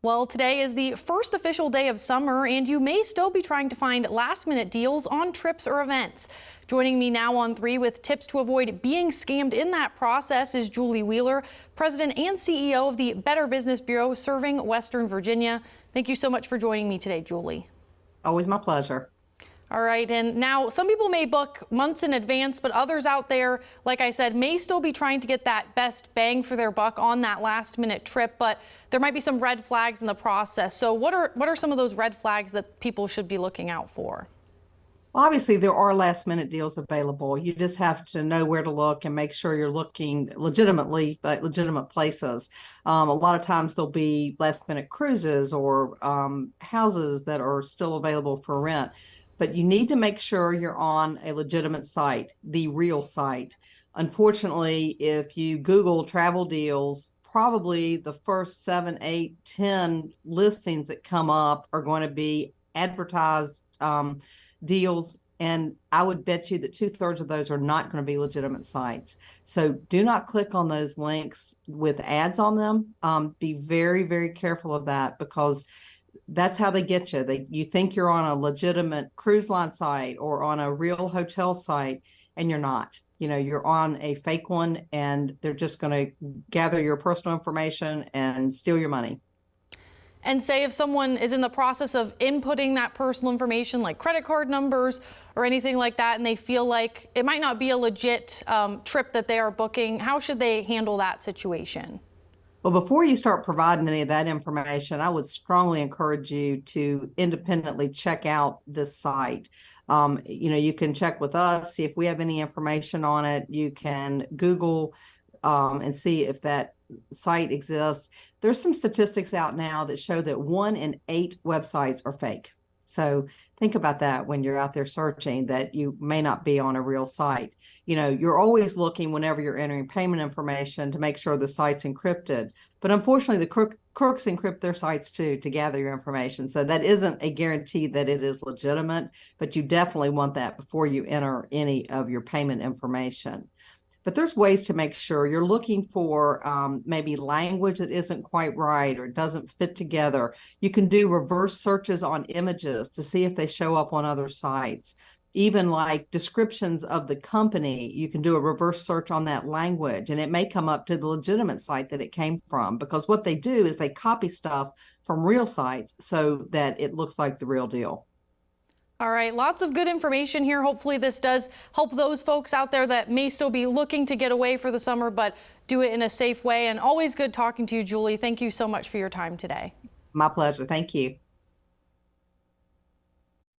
Well, today is the first official day of summer, and you may still be trying to find last-minute deals on trips or events. Joining me now on 3 with tips to avoid being scammed in that process is Julie Wheeler, President and CEO of the Better Business Bureau serving Western Virginia. Thank you so much for joining me today, Julie. Always my pleasure. All right, and now some people may book months in advance, but others out there, like I said, may still be trying to get that best bang for their buck on that last-minute trip, but there might be some red flags in the process. So what are some of those red flags that people should be looking out for? Well, obviously, there are last-minute deals available. You just have to know where to look and make sure you're looking legitimately, at legitimate places. A lot of times there'll be last-minute cruises or houses that are still available for rent. But you need to make sure you're on a legitimate site, the real site. Unfortunately, if you Google travel deals, probably the first 7, 8, 10 listings that come up are going to be advertised deals. And I would bet you that 2/3 of those are not going to be legitimate sites. So do not click on those links with ads on them. Be very, very careful of that, because that's how they get you. You think you're on a legitimate cruise line site or on a real hotel site, and you're not. You know, you're on a fake one, and they're just going to gather your personal information and steal your money. And say if someone is in the process of inputting that personal information, like credit card numbers or anything like that, and they feel like it might not be a legit trip that they are booking, how should they handle that situation? Well, before you start providing any of that information, I would strongly encourage you to independently check out this site. You can check with us, see if we have any information on it. You can Google and see if that site exists. There's some statistics out now that show that 1 in 8 websites are fake. So think about that when you're out there searching, that you may not be on a real site. You know, you're always looking whenever you're entering payment information to make sure the site's encrypted. But unfortunately, the crooks encrypt their sites too to gather your information. So that isn't a guarantee that it is legitimate, but you definitely want that before you enter any of your payment information. But there's ways to make sure you're looking for maybe language that isn't quite right or doesn't fit together. You can do reverse searches on images to see if they show up on other sites. Even like descriptions of the company, you can do a reverse search on that language, and it may come up to the legitimate site that it came from, because what they do is they copy stuff from real sites so that it looks like the real deal. All right, lots of good information here. Hopefully this does help those folks out there that may still be looking to get away for the summer, but do it in a safe way. And always good talking to you, Julie. Thank you so much for your time today. My pleasure. Thank you.